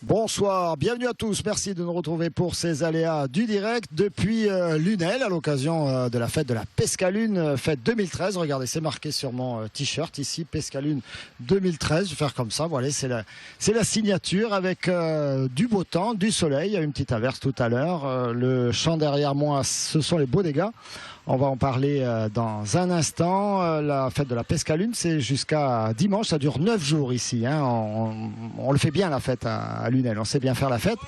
Bonsoir, bienvenue à tous, merci de nous retrouver pour ces aléas du direct depuis Lunel à l'occasion de la fête de la Pescalune, fête 2013. Regardez, c'est marqué sur mon t-shirt ici, Pescalune 2013. Je vais faire comme ça, voilà, c'est la signature avec du beau temps, du soleil. Il y a une petite averse tout à l'heure. Le champ derrière moi, ce sont les beaux dégâts. On va en parler dans un instant. La fête de la Pescalune, c'est jusqu'à dimanche. Ça dure 9 jours ici. Hein. On le fait bien la fête à Lunel. On sait bien faire la fête.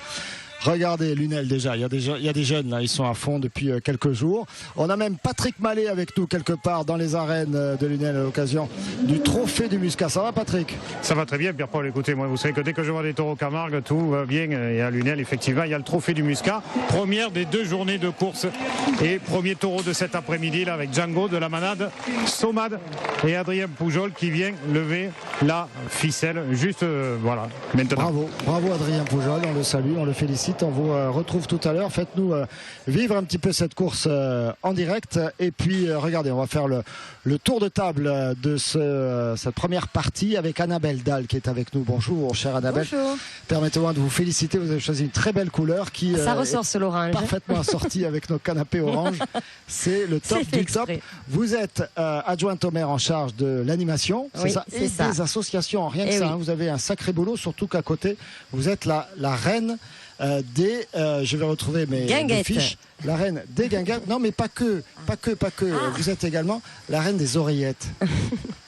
Regardez Lunel déjà, il y a des jeunes là, ils sont à fond depuis quelques jours. On a même Patrick Mallet avec nous quelque part dans les arènes de Lunel à l'occasion du trophée du Muscat. Ça va Patrick? Ça va très bien Pierre-Paul, écoutez, moi vous savez que dès que je vois des taureaux Camargue, tout va bien. Et à Lunel effectivement il y a le trophée du Muscat, première des 2 journées de course et premier taureau de cet après-midi là avec Django de la manade, Somad et Adrien Poujol qui vient lever la ficelle juste voilà maintenant. Bravo Adrien Poujol, on le salue, on le félicite. On vous retrouve tout à l'heure. Faites-nous vivre un petit peu cette course en direct. Et puis, regardez, on va faire le tour de table de cette première partie avec Annabelle Dalle qui est avec nous. Bonjour, chère Annabelle. Bonjour. Permettez-moi de vous féliciter. Vous avez choisi une très belle couleur qui ça ressort sur l'orange. Parfaitement assortie avec nos canapés orange. C'est le top du top. Vous êtes adjointe au maire en charge de l'animation, c'est ça, et ça. Des associations, rien que ça. Hein, vous avez un sacré boulot, surtout qu'à côté, vous êtes la reine je vais retrouver mes fiches. La reine des guinguettes. Non, mais pas que. Vous êtes également la reine des oreillettes.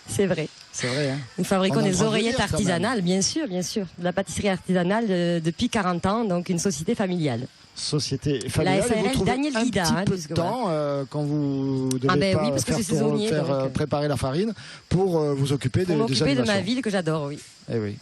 C'est vrai. C'est vrai. Hein. Nous fabriquons des oreillettes artisanales, bien sûr. De la pâtisserie artisanale depuis 40 ans, donc une société familiale. Société familiale. La SARL vous Daniel un Guida. petit peu de temps quand vous devez faire préparer la farine pour vous occuper des animations. De ma ville que j'adore, oui. Eh oui.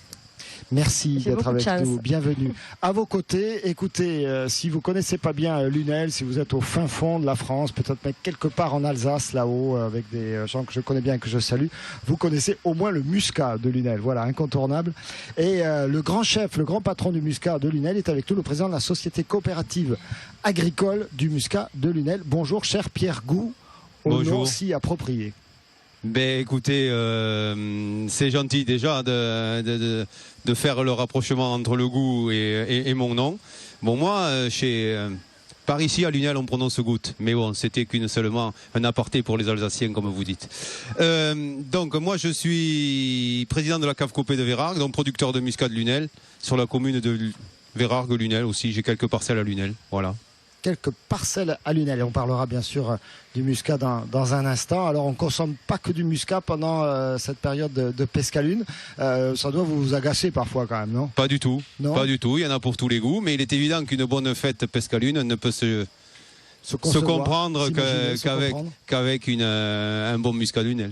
Merci d'être avec nous, bienvenue. À vos côtés, écoutez, si vous connaissez pas bien Lunel, si vous êtes au fin fond de la France, peut-être même quelque part en Alsace, là-haut, avec des gens que je connais bien et que je salue, vous connaissez au moins le Muscat de Lunel, voilà, incontournable. Et le grand chef, le grand patron du Muscat de Lunel est avec nous, le président de la société coopérative agricole du Muscat de Lunel. Bonjour, cher Pierre Gou, au nom si approprié. Ben écoutez, c'est gentil déjà de faire le rapprochement entre le goût et mon nom. Bon, moi, par ici à Lunel, on prononce goutte, mais bon, c'était seulement un aparté pour les Alsaciens, comme vous dites. Donc moi, je suis président de la cave Copé de Vérargues, donc producteur de muscat de Lunel, sur la commune de Vérargues-Lunel aussi. J'ai quelques parcelles à Lunel, voilà. Quelques parcelles à Lunel et on parlera bien sûr du muscat dans un instant. Alors on ne consomme pas que du muscat pendant cette période de Pescalune. Ça doit vous agacer parfois quand même, non? Pas du tout, pas du tout. Il y en a pour tous les goûts, mais il est évident qu'une bonne fête Pescalune ne peut se comprendre qu'avec un bon muscat Lunel.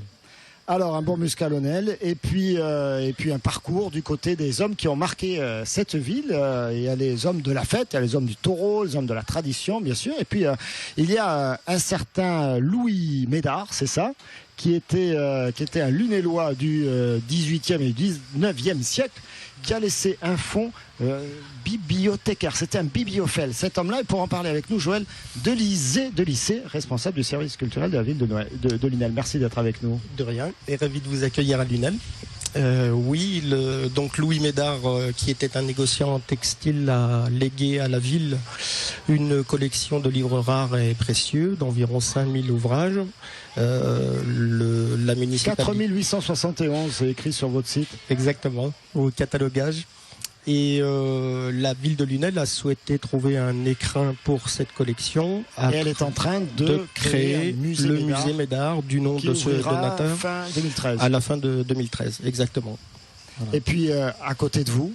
Alors un bon muscat Lunel et puis un parcours du côté des hommes qui ont marqué cette ville. Il y a les hommes de la fête, il y a les hommes du taureau, les hommes de la tradition bien sûr. Et puis il y a un certain Louis Médard, c'est ça, qui était un Lunellois du 18e et 19e siècle, qui a laissé un fonds bibliothécaire. C'était un bibliophile, cet homme-là. Et pour en parler avec nous, Joël Delisset, responsable du service culturel de la ville de Lunel. Merci d'être avec nous. De rien, et ravi de vous accueillir à Lunel. Donc Louis Médard, qui était un négociant textile, a légué à la ville une collection de livres rares et précieux d'environ 5000 ouvrages. La municipalité 4871, c'est écrit sur votre site. Exactement, au catalogage. Et la ville de Lunel a souhaité trouver un écrin pour cette collection. Et elle est en train de créer le musée Médard du nom de ce donateur fin 2013. À la fin de 2013, exactement. Voilà. Et puis à côté de vous,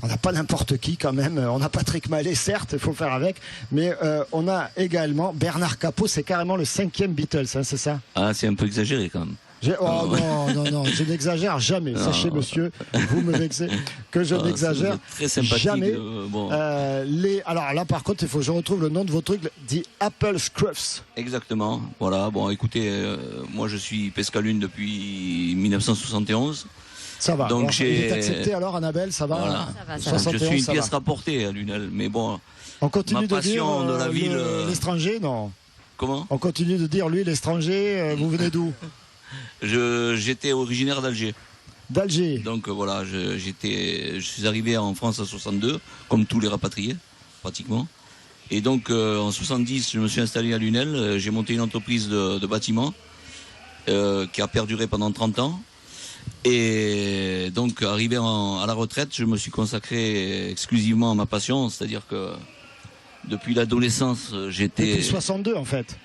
on n'a pas n'importe qui quand même. On a Patrick Mallet, certes, il faut faire avec. Mais on a également Bernard Capot, c'est carrément le 5e Beatles, hein, c'est ça? Ah, c'est un peu exagéré quand même. Non, je n'exagère jamais. Sachez, monsieur, vous me vexez, que je n'exagère jamais. Alors là, par contre, il faut que je retrouve le nom de votre truc, The Apple Scruffs. Exactement. Voilà. Bon, écoutez, moi, je suis Pescalune depuis 1971. Ça va. Donc il est accepté alors, Annabelle, ça va. Voilà. Ça va. Je suis une pièce rapportée à Lunel, mais bon. On continue de dire de la ville. L'étranger, non. Comment? On continue de dire lui, l'étranger. Vous venez d'où? J'étais originaire d'Alger. D'Alger. Donc voilà, je suis arrivé en France en 62, comme tous les rapatriés, pratiquement. Et donc en 70, je me suis installé à Lunel. J'ai monté une entreprise de bâtiment qui a perduré pendant 30 ans. Et donc arrivé à la retraite, je me suis consacré exclusivement à ma passion, c'est-à-dire que depuis l'adolescence, j'étais... Depuis 62 en fait.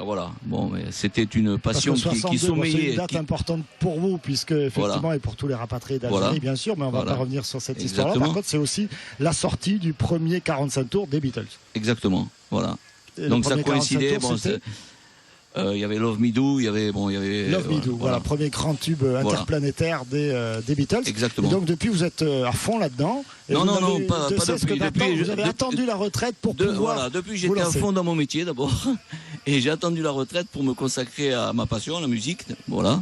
Voilà, bon, mais c'était une passion qui c'est sommeillait. une date importante pour vous, puisque effectivement, Voilà. et pour tous les rapatriés d'Algérie, bien sûr, mais on va pas revenir sur cette histoire-là. Exactement. Par contre, c'est aussi la sortie du premier 45 tours des Beatles. Exactement, voilà. Et Donc le ça premier 45 coïncidait, tours, bon, c'était il y avait Love Me Do, il y avait Love Me Do, voilà, premier grand tube interplanétaire des Beatles. Exactement. Et donc depuis, vous êtes à fond là-dedans. Et Non, vous non, non, n'avez pas de cesse depuis. que d'attendre. Depuis, vous avez attendu la retraite pour pouvoir. Voilà, depuis vous j'étais à lancer. fond dans mon métier d'abord, et j'ai attendu la retraite pour me consacrer à ma passion, la musique. Voilà.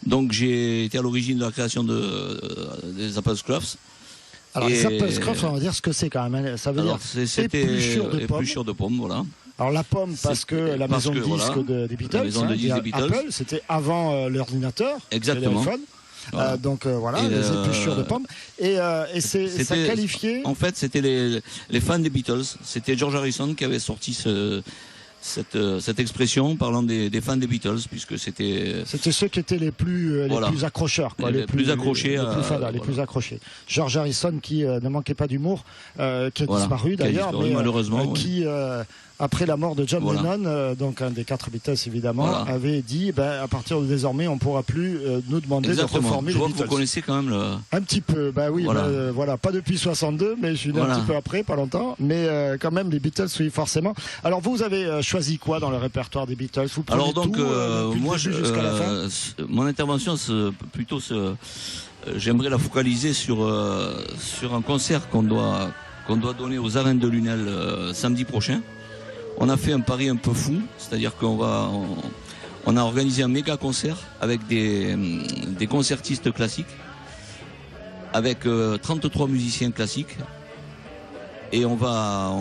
Donc j'ai été à l'origine de la création des Apple Scruffs. Alors les Apple Scruffs, on va dire ce que c'est quand même. Ça veut dire c'était épluchure de pommes, voilà. Alors la pomme parce que la maison de disques des Beatles, la maison de disques des Beatles. Apple, c'était avant l'ordinateur, Exactement. l'iPhone. Voilà. Donc voilà, les épluchures de pommes. Et ça qualifiait. En fait, c'était les fans des Beatles. C'était George Harrison qui avait sorti cette expression parlant des fans des Beatles, puisque c'était Ceux qui étaient les plus accrocheurs, quoi, les plus accrochés, les plus accrochés. George Harrison qui ne manquait pas d'humour, qui a disparu d'ailleurs, mais malheureusement, qui après la mort de John Lennon, donc un des 4 Beatles évidemment, avait dit à partir de désormais on ne pourra plus nous demander de reformer les Beatles. Vous connaissez quand même un petit peu, voilà, pas depuis 62, mais je suis né un petit peu après, pas longtemps, mais quand même les Beatles, oui, forcément. Alors vous avez choisi quoi dans le répertoire des Beatles? Vous prenez moi, jusqu'à la fin. Mon intervention, j'aimerais la focaliser sur un concert qu'on doit donner aux Arènes de Lunel samedi prochain. On a fait un pari un peu fou, c'est-à-dire qu'on a organisé un méga concert avec des concertistes classiques, avec 33 musiciens classiques, et on va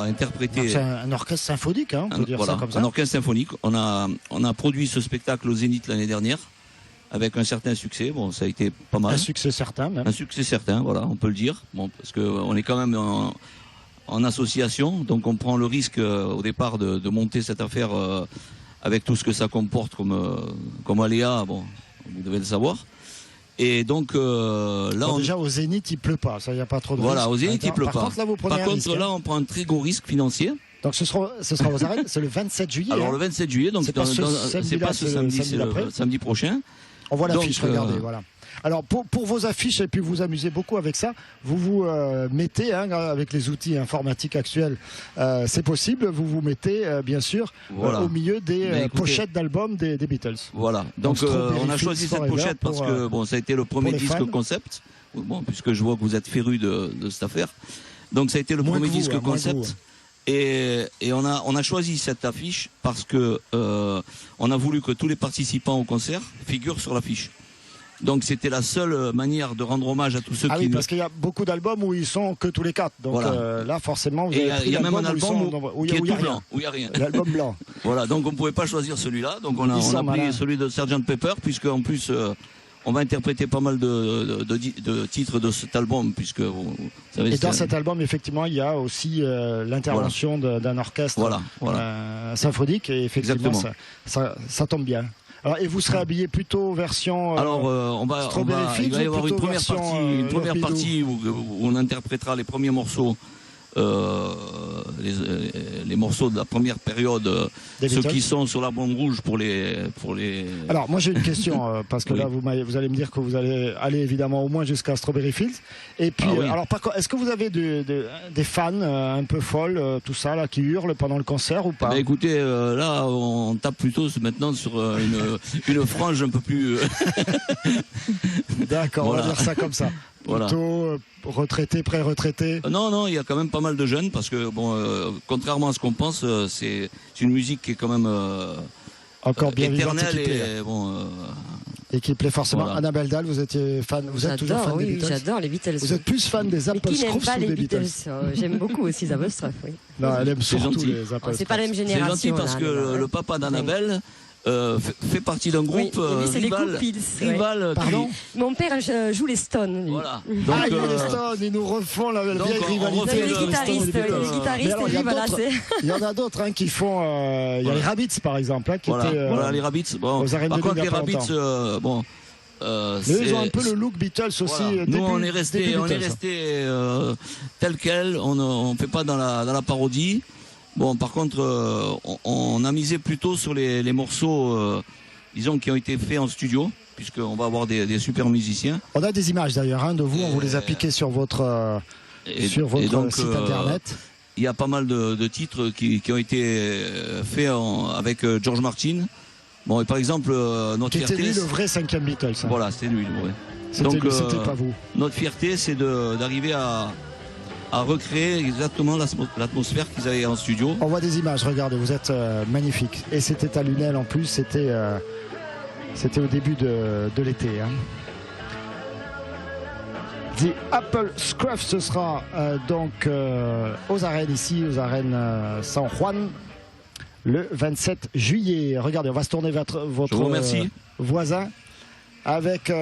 interpréter. C'est un orchestre symphonique, on peut dire ça comme ça. Un orchestre symphonique. On a produit ce spectacle au Zénith l'année dernière, avec un certain succès. Bon, ça a été pas mal. Un succès certain, même. Un succès certain, voilà, on peut le dire. Bon, parce qu'on est quand même en association, donc on prend le risque au départ de monter cette affaire avec tout ce que ça comporte comme aléa, bon, vous devez le savoir. Et donc déjà au Zénith il pleut pas, ça y a pas trop de voilà, risque. au Zénith il pleut pas. Par contre là on prend un très gros risque financier. Donc ce sera aux arènes, c'est le 27 juillet. Alors le 27 juillet, donc c'est pas ce samedi, c'est le samedi prochain. On voit l'affiche, regardez, voilà. Alors pour vos affiches, et puis vous amusez beaucoup avec ça, vous mettez, avec les outils informatiques actuels, c'est possible, vous mettez bien sûr au milieu des pochettes d'albums des Beatles. Voilà, donc on a choisi cette pochette parce que ça a été le premier disque concept, puisque je vois que vous êtes férus de cette affaire. Donc ça a été le premier disque concept. Et on a choisi cette affiche parce que on a voulu que tous les participants au concert figurent sur l'affiche. Donc c'était la seule manière de rendre hommage à tous ceux qui... Ah oui, parce qu'il y a beaucoup d'albums où ils sont que tous les 4. Donc là, forcément, vous avez pris il y a même un album où il n'y a rien. L'album blanc. Voilà, donc on ne pouvait pas choisir celui-là. Donc on a pris celui de Sgt Pepper, puisque en plus... on va interpréter pas mal de titres de cet album, puisque vous savez. Et dans cet album, effectivement, il y a aussi l'intervention d'un orchestre symphonique, et effectivement, ça tombe bien. Alors, et vous serez habillé plutôt version. Alors, il va y avoir une première partie où on interprétera les premiers morceaux. Les morceaux de la première période, ceux qui sont sur l'album rouge pour les. Alors moi j'ai une question parce que là vous allez me dire que vous allez aller évidemment au moins jusqu'à Strawberry Fields. Et puis alors par contre, est-ce que vous avez des fans un peu folles, tout ça là, qui hurlent pendant le concert ou pas? Écoutez, là on tape plutôt maintenant sur une frange un peu plus. D'accord, on va dire ça comme ça. Plutôt retraité, pré-retraité. Non, il y a quand même pas mal de jeunes parce que contrairement à ce qu'on pense, c'est une musique qui est quand même encore bien éternelle et qui plaît forcément. Voilà. Annabelle Dalle, vous étiez fan, vous êtes toujours fan des Beatles? J'adore les Beatles. Vous êtes plus fan des Apostrophes ou des Beatles? J'aime beaucoup aussi les Apostrophes, oui. Non, elle aime surtout les Apostrophes. C'est pas la même génération. C'est gentil parce que le papa d'Annabelle fait partie d'un groupe oui, c'est rival. les Goupils, Rival Pardon Mon père joue les Stones. Lui. Voilà. Ah, les Stones, ils nous refont la donc, vieille on rivalité. refait Les le- guitaristes, Mais alors, il y a voilà, d'autres- c'est. il y en a d'autres hein, qui font. Il y a les Rabbits par exemple, hein, qui Voilà, étaient. voilà, les Rabbits. Bon. aux arènes Par de contre, Lille il y les a pas Rabbits, longtemps. Mais ils ont un peu le look Beatles aussi. Voilà. Nous, on est resté tel quel. On fait pas dans la parodie. Bon, par contre, on a misé plutôt sur les morceaux, disons, qui ont été faits en studio, puisqu'on va avoir des super musiciens. On a des images d'ailleurs hein, de vous. On vous les a piquées sur votre site internet. Il y a pas mal de titres qui ont été faits avec George Martin. Bon, et par exemple, notre Qui était fierté. lui le vrai 5e Beatles. Hein. Voilà, c'était lui. Ouais. C'était lui, c'était pas vous. Notre fierté, c'est d'arriver à recréer exactement l'atmosphère qu'ils avaient en studio. On voit des images, regardez, vous êtes magnifique. Et c'était à Lunel en plus, c'était au début de l'été. Hein. The Apple Scruff, ce sera donc aux arènes ici, aux arènes San Juan, le 27 juillet. Regardez, on va se tourner vers votre voisin. Avec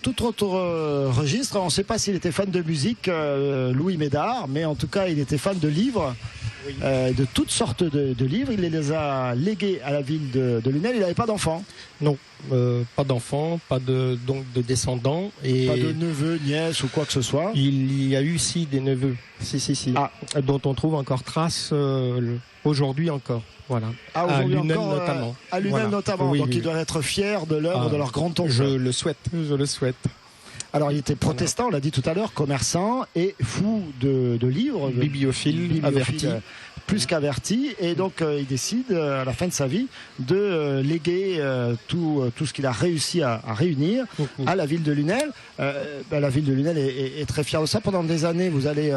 tout autre registre. On ne sait pas s'il était fan de musique, Louis Médard, mais en tout cas, il était fan de livres, de toutes sortes de livres. Il les a légués à la ville de Lunel. Il n'avait pas d'enfants. Non, pas d'enfants, pas de descendants. Et pas de neveux, nièces ou quoi que ce soit. Il y a eu si des neveux, si. Ah. Dont on trouve encore trace aujourd'hui encore. Voilà. Ah, à aujourd'hui Lunel encore, notamment. à Lunel Voilà. notamment. Oui, donc oui. ils doivent être fiers de l'œuvre de leur grand-oncle. Je le souhaite. Alors il était protestant, on l'a dit tout à l'heure, commerçant et fou de livres. Bibliophile, averti. Plus qu'averti, et donc il décide à la fin de sa vie de léguer tout ce qu'il a réussi à réunir à la ville de Lunel. La ville de Lunel est très fière de ça. Pendant des années, vous allez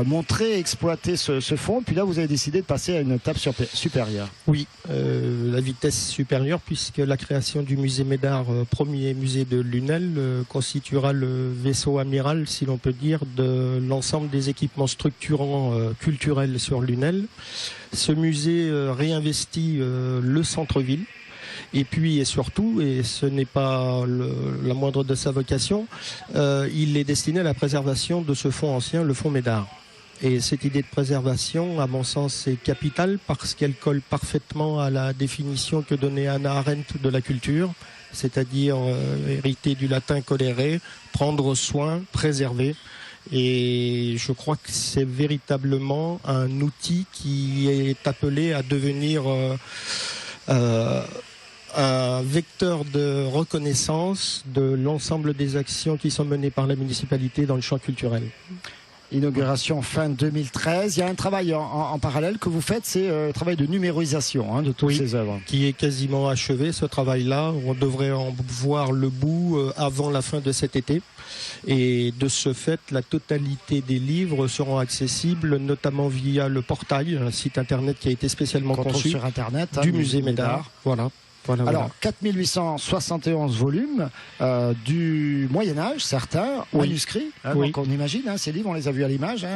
montrer, exploiter ce fonds, puis là vous avez décidé de passer à une étape supérieure. Oui, la vitesse supérieure, puisque la création du musée Médard, premier musée de Lunel, constituera le vaisseau amiral, si l'on peut dire, de l'ensemble des équipements structurants culturels sur Lunel. Ce musée réinvestit le centre-ville. Et puis et surtout, et ce n'est pas la moindre de sa vocation, il est destiné à la préservation de ce fonds ancien, le fonds Médard. Et cette idée de préservation, à mon sens, est capitale parce qu'elle colle parfaitement à la définition que donnait Hannah Arendt de la culture, c'est-à-dire hériter du latin colere, prendre soin, préserver. Et je crois que c'est véritablement un outil qui est appelé à devenir un vecteur de reconnaissance de l'ensemble des actions qui sont menées par la municipalité dans le champ culturel. Inauguration fin 2013. Il y a un travail en parallèle que vous faites, c'est le travail de numérisation de toutes ces œuvres. Qui est quasiment achevé, ce travail-là. On devrait en voir le bout avant la fin de cet été. Et de ce fait, la totalité des livres seront accessibles, notamment via le portail, un site internet qui a été spécialement conçu sur internet du musée Médard. Voilà. Alors, 4871 volumes du Moyen-Âge, certains, manuscrits. Donc on imagine, ces livres, on les a vus à l'image,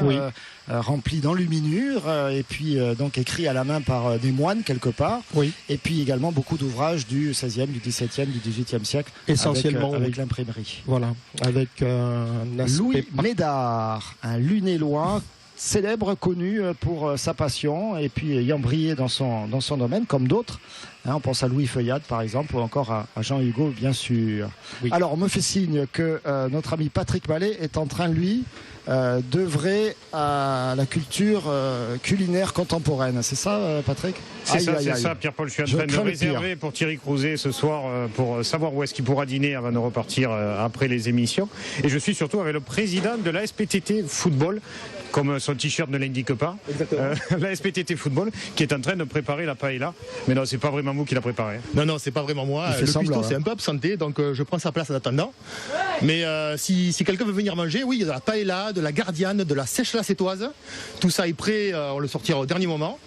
remplis d'enluminures et puis donc écrits à la main par des moines quelque part. Oui. Et puis également beaucoup d'ouvrages du 16e, du 17e, du 18e siècle. Essentiellement avec l'imprimerie. Voilà, avec un aspect... Louis Médard, un Lunélois célèbre, connu pour sa passion et puis ayant brillé dans son domaine comme d'autres. On pense à Louis Feuillade par exemple ou encore à Jean Hugo bien sûr. Oui. Alors on me fait signe que notre ami Patrick Mallet est en train lui d'œuvrer à la culture culinaire contemporaine. C'est ça Patrick ? C'est ça Pierre-Paul. Je suis en train de réserver pour Thierry Crouzet ce soir pour savoir où est-ce qu'il pourra dîner avant de repartir après les émissions. Et je suis surtout avec le président de la SPTT Football, comme son t-shirt ne l'indique pas, la SPTT Football, qui est en train de préparer la paella. Mais non, c'est pas vraiment vous qui l'a préparé. Non, c'est pas vraiment moi. Le cuistot, c'est un peu absenté, donc je prends sa place en attendant. Mais si quelqu'un veut venir manger, oui, il y a de la paella, de la gardiane, de la sèche lacétoise. Tout ça est prêt, on le sortira au dernier moment.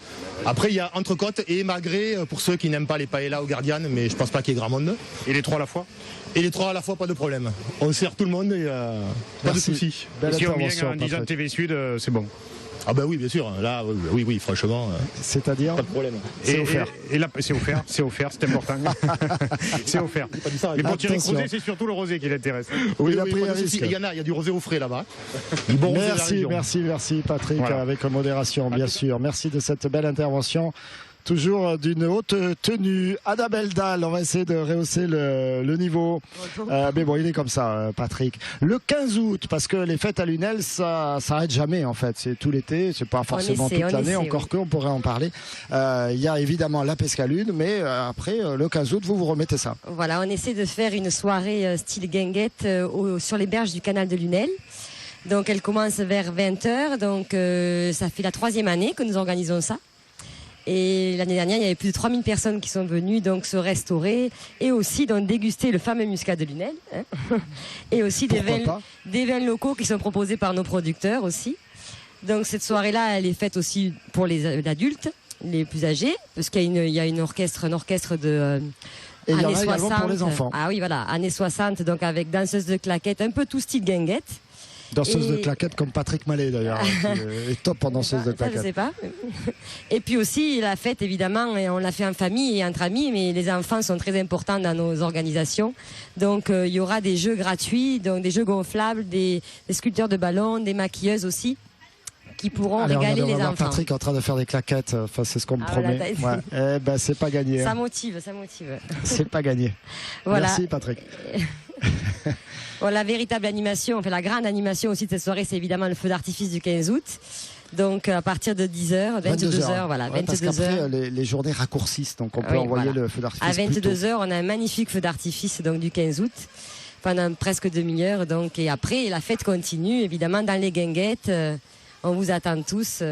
Après, il y a entrecôte et magret pour ceux qui n'aiment pas les paellas ou gardianes, mais je pense pas qu'il y ait grand monde. Et les trois à la fois ? Et les trois à la fois, pas de problème. On sert tout le monde et pas de soucis. Si on vient en disant TV Sud, c'est bon. Ah bah oui, bien sûr. Là, oui, franchement. C'est-à-dire pas de problème. C'est offert. Et là, c'est offert, c'est important. C'est offert. Mais pour tirer rosé, c'est surtout le rosé qui l'intéresse. Oui, il y a du rosé au frais là-bas. Merci Patrick, voilà. avec modération, bien sûr. Merci de cette belle intervention. Toujours d'une haute tenue. Annabelle Dalle, on va essayer de rehausser le niveau. Mais bon, il est comme ça, Patrick. Le 15 août, parce que les fêtes à Lunel, ça s'arrête jamais en fait. C'est tout l'été, c'est pas forcément toute l'année, encore qu'on pourrait en parler. Il y a évidemment la Pescalune, mais après, le 15 août, vous remettez ça. Voilà, on essaie de faire une soirée style guinguette sur les berges du canal de Lunel. Donc elle commence vers 20h, donc ça fait la 3e année que nous organisons ça. Et l'année dernière, il y avait plus de 3000 personnes qui sont venues donc se restaurer et aussi donc déguster le fameux muscat de Lunel. Et aussi des vins locaux qui sont proposés par nos producteurs aussi. Donc cette soirée-là, elle est faite aussi pour les adultes, les plus âgés, parce qu'il y a un orchestre de et années il y en a 60. Pour les enfants. Ah oui, voilà, années 60, donc avec danseuse de claquettes, un peu tout style guinguette. Danseuse de claquettes comme Patrick Mallet d'ailleurs, qui est top en danseuse de claquettes. Je sais pas. Et puis aussi la fête évidemment, on l'a fait en famille et entre amis, mais les enfants sont très importants dans nos organisations. Donc il y aura des jeux gratuits, donc des jeux gonflables, des sculpteurs de ballons, des maquilleuses aussi, qui pourront régaler les enfants. Patrick en train de faire des claquettes, enfin c'est ce qu'on me promet. Ouais. C'est pas gagné. Ça motive. C'est pas gagné. Voilà. Merci Patrick. Bon, la véritable animation, enfin la grande animation aussi de cette soirée, c'est évidemment le feu d'artifice du 15 août. Donc à partir de 10h, 22h, voilà, 22h. Parce qu'après les journées raccourcissent, donc on peut envoyer le feu d'artifice. À 22h, on a un magnifique feu d'artifice donc du 15 août pendant presque demi-heure. Donc et après la fête continue évidemment dans les guinguettes. On vous attend tous.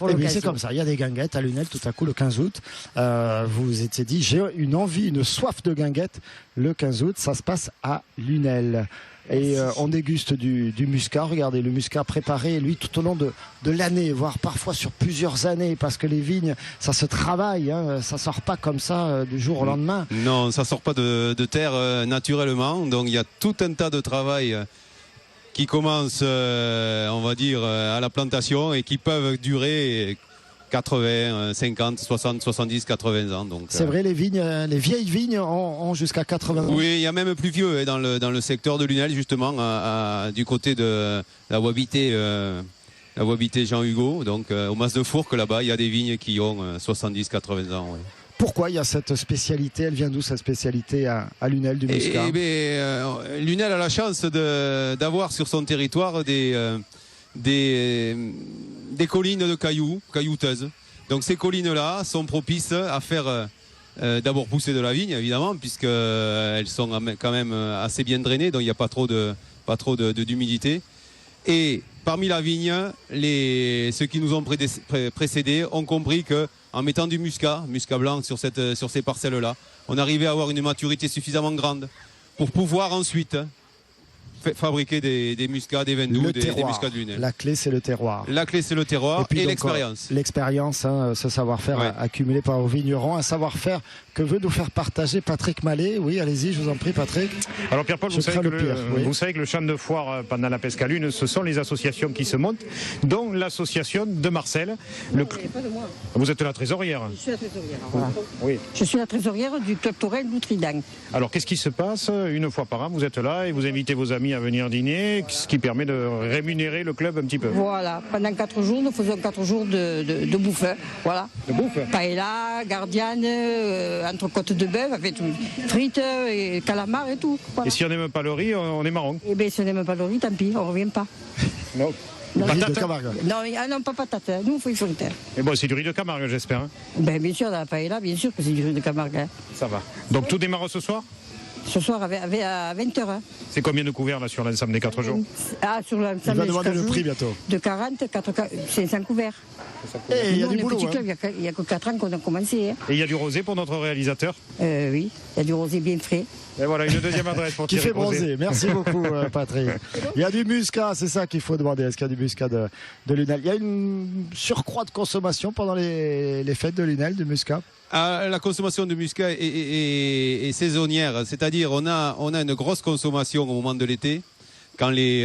Et oui, c'est comme ça, il y a des guinguettes à Lunel tout à coup le 15 août. Vous vous étiez dit, j'ai une soif de guinguettes. Le 15 août, ça se passe à Lunel. Et on déguste du muscat. Regardez, le muscat préparé, lui, tout au long de l'année, voire parfois sur plusieurs années, parce que les vignes, ça se travaille, hein, ça sort pas comme ça du jour au lendemain. Non, ça sort pas de terre naturellement. Donc il y a tout un tas de travail qui commencent, on va dire, à la plantation et qui peuvent durer 80, 50, 60, 70, 80 ans. Donc, c'est vrai, les vieilles vignes ont jusqu'à 80 ans. Oui, il y a même plus vieux dans le secteur de Lunel, justement, du côté de la Wabité Jean Hugo, donc au Mas de Fourques, là-bas, il y a des vignes qui ont 70, 80 ans. Oui. Pourquoi il y a cette spécialité? Elle vient d'où cette spécialité à Lunel du muscat? Lunel a la chance d'avoir sur son territoire des collines de caillouteuses. Donc ces collines-là sont propices à faire d'abord pousser de la vigne, évidemment, puisqu'elles sont quand même assez bien drainées, donc il n'y a pas trop d'humidité. Et parmi la vigne, ceux qui nous ont précédés ont compris que en mettant du muscat blanc sur ces parcelles-là, on arrivait à avoir une maturité suffisamment grande pour pouvoir ensuite fabriquer des muscats, des vins doux, des muscats de Lunel. La clé, c'est le terroir. La clé, c'est le terroir et l'expérience. L'expérience, hein, ce savoir-faire accumulé par vos vignerons, un savoir-faire que veut nous faire partager Patrick Mallet. Oui, allez-y, je vous en prie, Patrick. Alors Pierre-Paul, vous savez que le champ de foire pendant la Pescalune, ce sont les associations qui se montent, dont l'association de Marcel. Pas de moi. Vous êtes la trésorière. Je suis la trésorière. Voilà. Oui. Je suis la trésorière du club Tourelle d'Outridan. Alors qu'est-ce qui se passe? Une fois par an, vous êtes là et vous invitez vos amis à venir dîner, ce qui permet de rémunérer le club un petit peu. Voilà, pendant 4 jours, nous faisons 4 jours de bouffe. Voilà. De bouffe? Paella, gardiane, entrecôte de bœuf, avec tout, frites, et calamars et tout. Voilà. Et si on n'aime pas le riz, on est marron? Eh bien, si on n'aime pas le riz, tant pis, on ne revient pas. Non. Riz de Camargue. Non, pas patate, nous, il faut frites. Mais bon, c'est du riz de Camargue, j'espère. Hein. Ben, bien sûr, dans la paella, bien sûr que c'est du riz de Camargue. Hein. Ça va. Donc tout démarre ce soir? Ce soir à 20h. Hein. C'est combien de couverts là sur l'ensemble des 4 jours? Sur l'ensemble il va demander le prix bientôt. De 40, 500 couverts. Et il y a du boulot. Club, il n'y a que 4 ans qu'on a commencé. Hein. Et il y a du rosé pour notre réalisateur? Oui, il y a du rosé bien frais. Et voilà, une deuxième adresse pour qui fait bronzer. Merci beaucoup, Patrick. Il y a du muscat, c'est ça qu'il faut demander. Est-ce qu'il y a du muscat de Lunel? Il y a une surcroît de consommation pendant les fêtes de Lunel, du muscat? La consommation de muscat est saisonnière, c'est-à-dire on a une grosse consommation au moment de l'été, quand les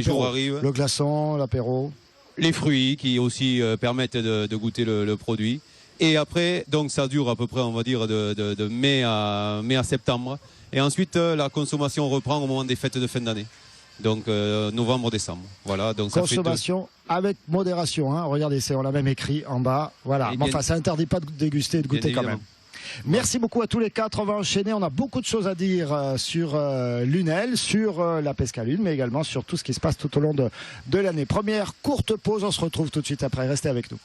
jours arrivent. Le glaçon, l'apéro. les fruits qui aussi permettent de goûter le produit. Et après, donc ça dure à peu près, on va dire, de mai à septembre. Et ensuite, la consommation reprend au moment des fêtes de fin d'année. Donc novembre-décembre. Voilà, donc consommation ça fait avec modération. Hein. Regardez, on l'a même écrit en bas. Voilà. Mais enfin, ça n'interdit pas de déguster et de goûter quand même. Merci beaucoup à tous les quatre. On va enchaîner. On a beaucoup de choses à dire sur Lunel, sur la Pescalune, mais également sur tout ce qui se passe tout au long de l'année. Première courte pause. On se retrouve tout de suite après. Restez avec nous.